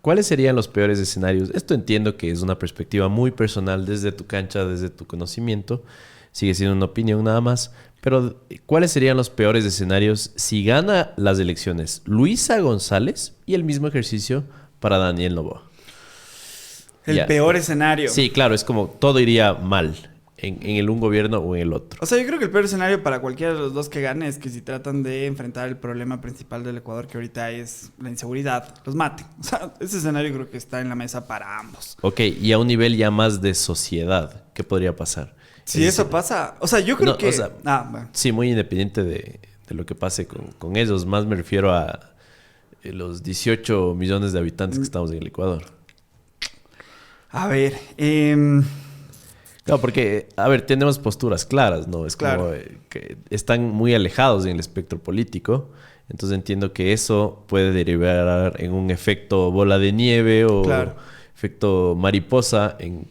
¿cuáles serían los peores escenarios? Esto entiendo que es una perspectiva muy personal desde tu cancha, desde tu conocimiento. Sigue siendo una opinión nada más. Pero, ¿cuáles serían los peores escenarios si gana las elecciones Luisa González y el mismo ejercicio para Daniel Noboa? El peor escenario. Sí, claro, es como todo iría mal en el un gobierno o en el otro. O sea, yo creo que el peor escenario para cualquiera de los dos que gane es que si tratan de enfrentar el problema principal del Ecuador, que ahorita es la inseguridad, los maten. O sea, ese escenario creo que está en la mesa para ambos. Ok, y a un nivel ya más de sociedad, ¿qué podría pasar? Si eso pasa, o sea, yo creo que... O sea, bueno. sí, muy independiente de lo que pase con ellos. Más me refiero a los 18 millones de habitantes que estamos en el Ecuador. A ver, Claro, porque, a ver, tenemos posturas claras, ¿no? Es como claro. Que están muy alejados en el espectro político. Entonces entiendo que eso puede derivar en un efecto bola de nieve o Claro. efecto mariposa en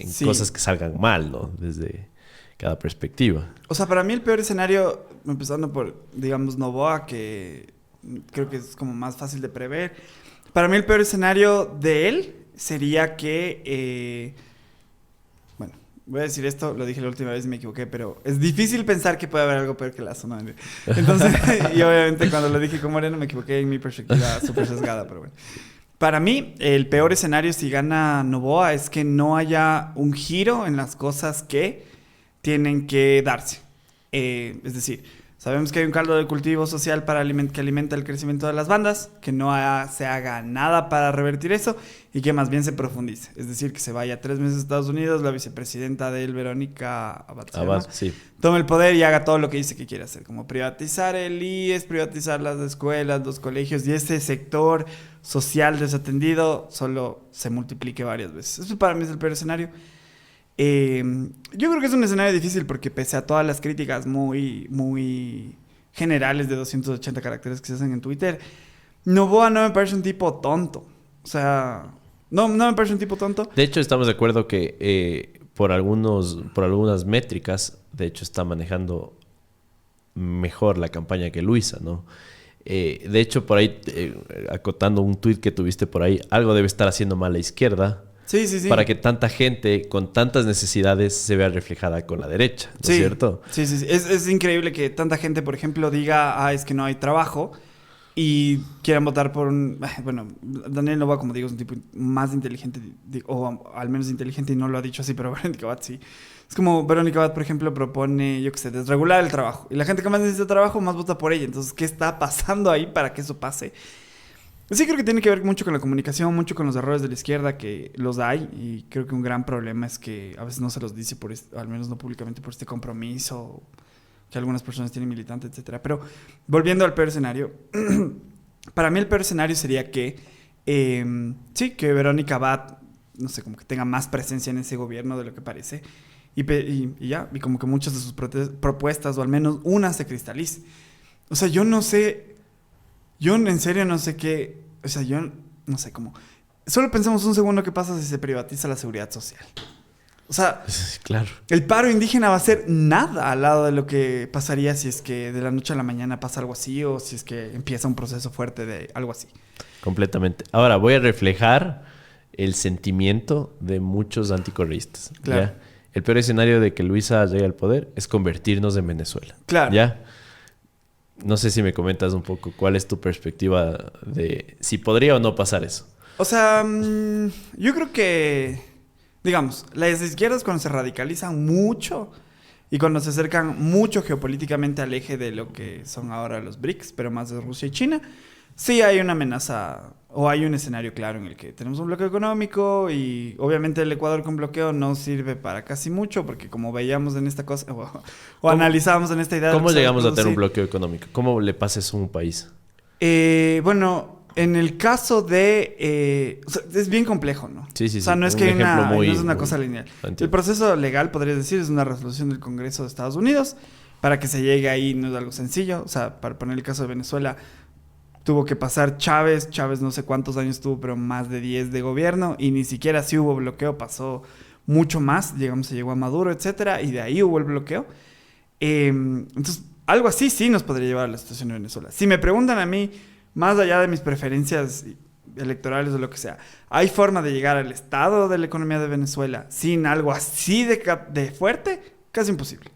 Sí. cosas que salgan mal, ¿no? Desde cada perspectiva. O sea, para mí el peor escenario, empezando por, digamos, Noboa, que creo que es como más fácil de prever. Para mí el peor escenario de él sería que... bueno, voy a decir esto, lo dije la última vez y me equivoqué, pero es difícil pensar que puede haber algo peor que Lazo, ¿no? Entonces, y obviamente cuando lo dije con Moreno me equivoqué en mi perspectiva súper sesgada, pero bueno. Para mí, el peor escenario si gana Noboa es que no haya un giro en las cosas que tienen que darse. Es decir, sabemos que hay un caldo de cultivo social que alimenta el crecimiento de las bandas, que no se haga nada para revertir eso y que más bien se profundice. Es decir, que se vaya 3 meses a Estados Unidos, la vicepresidenta de él, Verónica Abad, Sí. tome el poder y haga todo lo que dice que quiere hacer, como privatizar el IES, privatizar las escuelas, los colegios, y ese sector social desatendido solo se multiplique varias veces. Eso para mí es el peor escenario. Yo creo que es un escenario difícil porque pese a todas las críticas muy generales de 280 caracteres que se hacen en Twitter, Noboa no me parece un tipo tonto. O sea, no me parece un tipo tonto. De hecho, estamos de acuerdo que por algunas métricas, de hecho, está manejando mejor la campaña que Luisa, ¿no? De hecho, por ahí, acotando un tuit que tuviste por ahí, algo debe estar haciendo mal la izquierda. Sí. Para que tanta gente con tantas necesidades se vea reflejada con la derecha, ¿no es cierto? Sí. Es increíble que tanta gente, por ejemplo, diga, es que no hay trabajo y quieran votar por un... Bueno, Daniel Noboa, como digo, es un tipo más inteligente, o al menos inteligente, y no lo ha dicho así, pero Verónica Abad sí. Es como Verónica Abad, por ejemplo, propone, yo qué sé, desregular el trabajo. Y la gente que más necesita trabajo, más vota por ella. Entonces, ¿qué está pasando ahí para que eso pase? Sí, creo que tiene que ver mucho con la comunicación, mucho con los errores de la izquierda, que los hay, y creo que un gran problema es que a veces no se los dice, al menos no públicamente, por este compromiso que algunas personas tienen militante, etcétera. Pero volviendo al peor escenario, para mí el peor escenario sería que, que Verónica Abad, no sé, como que tenga más presencia en ese gobierno de lo que parece, y como que muchas de sus propuestas, o al menos una, se cristalice. O sea, yo no sé... Yo en serio no sé qué... O sea, yo no sé cómo... Solo pensemos un segundo qué pasa si se privatiza la seguridad social. O sea, claro. El paro indígena va a ser nada al lado de lo que pasaría si es que de la noche a la mañana pasa algo así, o si es que empieza un proceso fuerte de algo así. Completamente. Ahora voy a reflejar el sentimiento de muchos anticorreístas. Claro. ¿Ya? El peor escenario de que Luisa llegue al poder es convertirnos en Venezuela. Claro. ¿Ya? No sé si me comentas un poco cuál es tu perspectiva de si podría o no pasar eso. O sea, yo creo que, digamos, las izquierdas cuando se radicalizan mucho y cuando se acercan mucho geopolíticamente al eje de lo que son ahora los BRICS, pero más de Rusia y China, sí hay una amenaza o hay un escenario claro en el que tenemos un bloqueo económico, y obviamente el Ecuador con bloqueo no sirve para casi mucho, porque como veíamos en esta cosa o analizábamos en esta idea... ¿Cómo llegamos a tener un bloqueo económico? ¿Cómo le pasa eso a un país? Bueno, en el caso de... o sea, es bien complejo, ¿no? Sí. O sea, no es Un que ejemplo no es una cosa lineal. El proceso legal, podrías decir, es una resolución del Congreso de Estados Unidos. Para que se llegue ahí no es algo sencillo. O sea, para poner el caso de Venezuela, tuvo que pasar Chávez no sé cuántos años tuvo, pero más de 10 de gobierno, y ni siquiera si hubo bloqueo, pasó mucho más, digamos, se llegó a Maduro, etcétera, y de ahí hubo el bloqueo. Entonces, algo así sí nos podría llevar a la situación de Venezuela. Si me preguntan a mí, más allá de mis preferencias electorales o lo que sea. ¿Hay forma de llegar al estado de la economía de Venezuela sin algo así de fuerte? Casi imposible.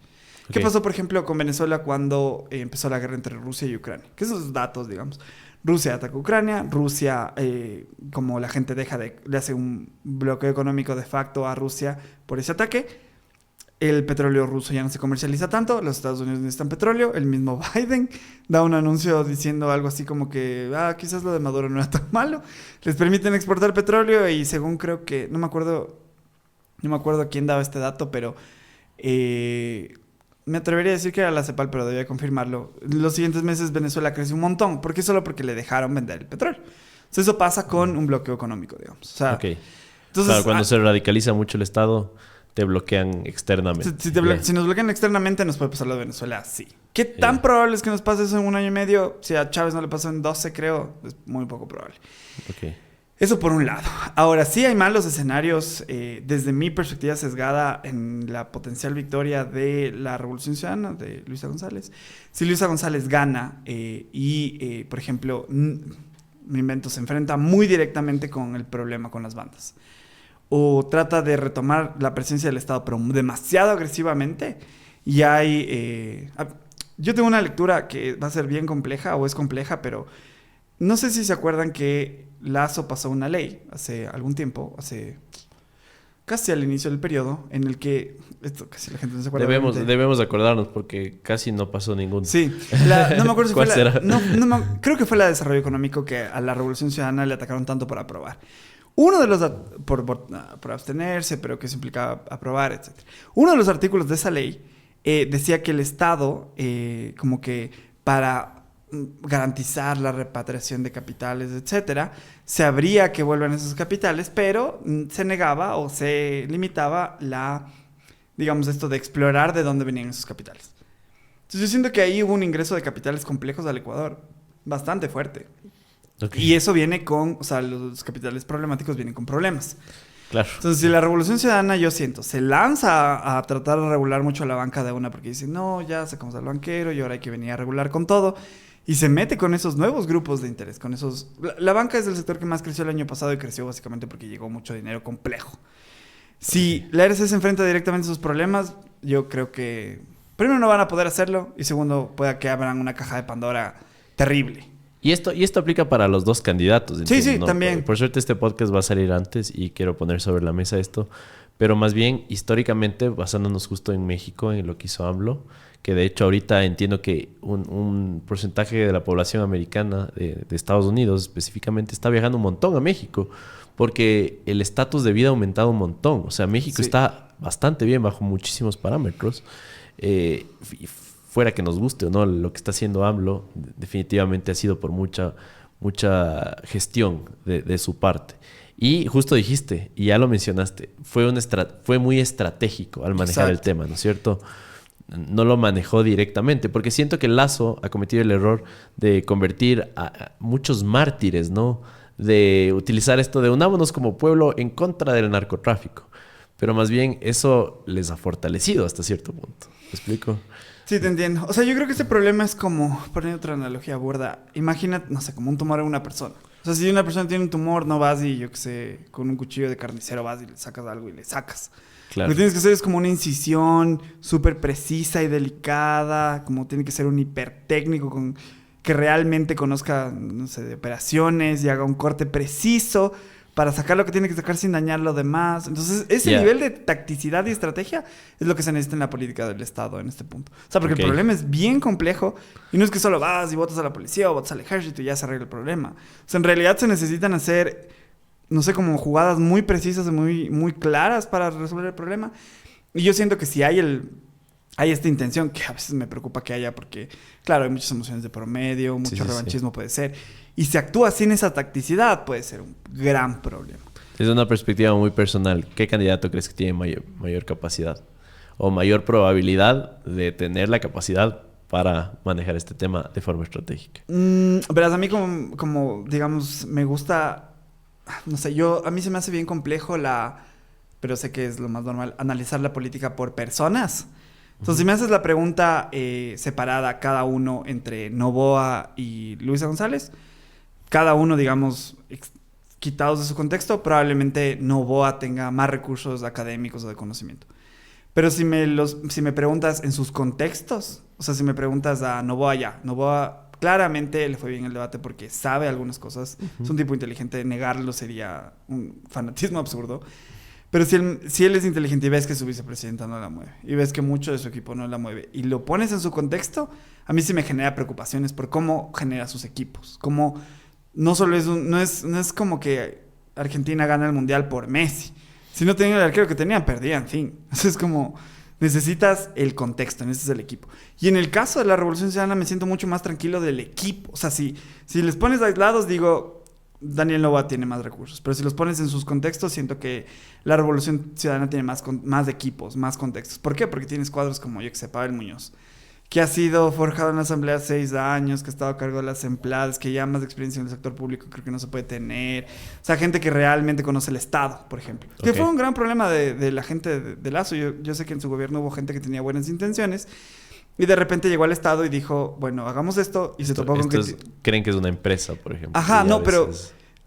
¿Qué pasó, por ejemplo, con Venezuela cuando empezó la guerra entre Rusia y Ucrania? Que esos datos, digamos. Rusia ataca a Ucrania, Rusia, como la gente le hace un bloqueo económico de facto a Rusia por ese ataque. El petróleo ruso ya no se comercializa tanto, los Estados Unidos necesitan petróleo, el mismo Biden da un anuncio diciendo algo así como que quizás lo de Maduro no era tan malo, les permiten exportar petróleo y según creo que, no me acuerdo quién daba este dato, pero me atrevería a decir que era la CEPAL, pero debía confirmarlo. Los siguientes meses Venezuela creció un montón. ¿Por qué? Solo porque le dejaron vender el petróleo. Entonces eso pasa con un bloqueo económico, digamos. O sea, entonces, claro, cuando se radicaliza mucho el Estado, te bloquean externamente. Si nos bloquean externamente, nos puede pasar lo de Venezuela, sí. ¿Qué tan probable es que nos pase eso en 1 año y medio? Si a Chávez no le pasó en 12, creo, es muy poco probable. Eso por un lado. Ahora, sí hay malos escenarios desde mi perspectiva sesgada en la potencial victoria de la Revolución Ciudadana de Luisa González. Si Luisa González gana por ejemplo, me invento, se enfrenta muy directamente con el problema con las bandas o trata de retomar la presencia del Estado, pero demasiado agresivamente, y yo tengo una lectura que va a ser bien compleja o es compleja, pero no sé si se acuerdan que Lazo pasó una ley hace algún tiempo, casi al inicio del periodo, en el que... Esto casi la gente no se acuerda. Debemos acordarnos porque casi no pasó ninguno. Sí. No me acuerdo si fue será? creo que fue la de Desarrollo Económico que a la Revolución Ciudadana le atacaron tanto por aprobar. Uno de los... por abstenerse, pero que eso implicaba aprobar, etc. Uno de los artículos de esa ley decía que el Estado, como que para garantizar la repatriación de capitales, etcétera, se habría que vuelvan esos capitales, pero se negaba o se limitaba digamos, esto de explorar de dónde venían esos capitales. Entonces yo siento que ahí hubo un ingreso de capitales complejos al Ecuador, bastante fuerte. Y eso viene los capitales problemáticos vienen con problemas. Claro. Entonces, si la Revolución Ciudadana, yo siento, se lanza a tratar de regular mucho la banca de una, porque dice, no, ya sacamos al banquero y ahora hay que venir a regular con todo. Y se mete con esos nuevos grupos de interés, con esos... La banca es el sector que más creció el año pasado y creció básicamente porque llegó mucho dinero complejo. Si la RC se enfrenta directamente a esos problemas, yo creo que primero no van a poder hacerlo y segundo pueda que abran una caja de Pandora terrible. Y esto aplica para los dos candidatos. Sí, ¿no? También. Por suerte este podcast va a salir antes y quiero poner sobre la mesa esto. Pero más bien, históricamente, basándonos justo en México, en lo que hizo AMLO, que de hecho ahorita entiendo que un porcentaje de la población americana de Estados Unidos específicamente está viajando un montón a México porque el estatus de vida ha aumentado un montón. O sea, México está bastante bien bajo muchísimos parámetros. Fuera que nos guste o no, lo que está haciendo AMLO definitivamente ha sido por mucha gestión de su parte. Y justo dijiste, y ya lo mencionaste, fue muy estratégico al manejar el tema, ¿no es cierto? No lo manejó directamente, porque siento que Lazo ha cometido el error de convertir a muchos mártires, ¿no? De utilizar esto de unámonos como pueblo en contra del narcotráfico. Pero más bien eso les ha fortalecido hasta cierto punto. ¿Me explico? Sí, te entiendo. O sea, yo creo que este problema es como, poniendo otra analogía burda, imagina, no sé, como un tumor en una persona. O sea, si una persona tiene un tumor, no vas y, yo qué sé, con un cuchillo de carnicero vas y le sacas algo y le sacas. Claro. Lo que tienes que hacer es como una incisión súper precisa y delicada, como tiene que ser un hipertécnico que realmente conozca, no sé, de operaciones y haga un corte preciso para sacar lo que tiene que sacar sin dañar lo demás. Entonces, ese nivel de tacticidad y estrategia es lo que se necesita en la política del Estado en este punto. O sea, porque el problema es bien complejo y no es que solo vas y votas a la policía o votas al ejército y ya se arregla el problema. O sea, en realidad se necesitan hacer, no sé, como jugadas muy precisas y muy claras para resolver el problema. Y yo siento que si hay esta intención, que a veces me preocupa que haya, porque, claro, hay muchas emociones de promedio, mucho revanchismo puede ser, y se actúa sin esa tacticidad, puede ser un gran problema. Desde una perspectiva muy personal, ¿qué candidato crees que tiene mayor capacidad o mayor probabilidad de tener la capacidad para manejar este tema de forma estratégica? Verás, a mí como digamos, me gusta, no sé, a mí se me hace bien complejo pero sé que es lo más normal, analizar la política por personas. Entonces, si me haces la pregunta separada, cada uno entre Noboa y Luisa González, cada uno, digamos, quitados de su contexto, probablemente Novoa tenga más recursos académicos o de conocimiento. Pero si me preguntas en sus contextos, o sea, si me preguntas a Novoa ya, Novoa claramente le fue bien el debate porque sabe algunas cosas, es un tipo inteligente, negarlo sería un fanatismo absurdo. Pero si él es inteligente y ves que su vicepresidenta no la mueve, y ves que mucho de su equipo no la mueve, y lo pones en su contexto, a mí sí me genera preocupaciones por cómo genera sus equipos. Cómo no solo no es como que Argentina gana el Mundial por Messi. Si no tenían el arquero que tenían, perdían, en fin. Entonces es como, necesitas el contexto, necesitas el equipo. Y en el caso de la Revolución Ciudadana me siento mucho más tranquilo del equipo. O sea, si les pones aislados, digo... Daniel Noboa tiene más recursos, pero si los pones en sus contextos, siento que la Revolución Ciudadana tiene más equipos, más contextos. ¿Por qué? Porque tienes cuadros como, yo que sé, Pavel Muñoz, que ha sido forjado en la Asamblea 6 años, que ha estado a cargo de las empleadas, que ya más experiencia en el sector público creo que no se puede tener. O sea, gente que realmente conoce el Estado, por ejemplo. Okay. Que fue un gran problema de la gente de Lazo. Yo sé que en su gobierno hubo gente que tenía buenas intenciones, y de repente llegó al Estado y dijo, bueno, hagamos esto. Y se topó con que... Creen que es una empresa, por ejemplo. Ajá, no, pero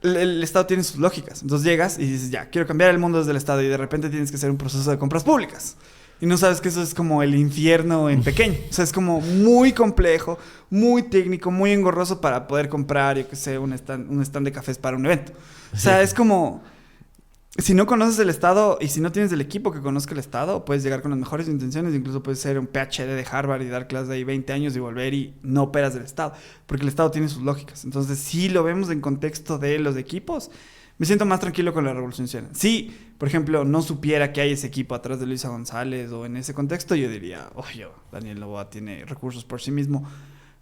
el Estado tiene sus lógicas. Entonces llegas y dices, ya, quiero cambiar el mundo desde el Estado. Y de repente tienes que hacer un proceso de compras públicas. Y no sabes que eso es como el infierno en pequeño. O sea, es como muy complejo, muy técnico, muy engorroso para poder comprar, yo qué sé, un stand de cafés para un evento. O sea, es como... Si no conoces el Estado y si no tienes el equipo que conozca el Estado, puedes llegar con las mejores intenciones, incluso puedes ser un PhD de Harvard y dar clases de ahí 20 años y volver y no operas del Estado, porque el Estado tiene sus lógicas. Entonces, si lo vemos en contexto de los equipos, me siento más tranquilo con la Revolución Ciudadana. Si, por ejemplo, no supiera que hay ese equipo atrás de Luisa González o en ese contexto, yo diría, oye, Daniel Noboa tiene recursos por sí mismo,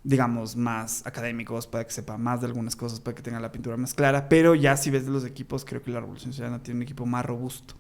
digamos, más académicos, para que sepa más de algunas cosas, para que tenga la pintura más clara. Pero ya si ves de los equipos, creo que la Revolución Ciudadana tiene un equipo más robusto.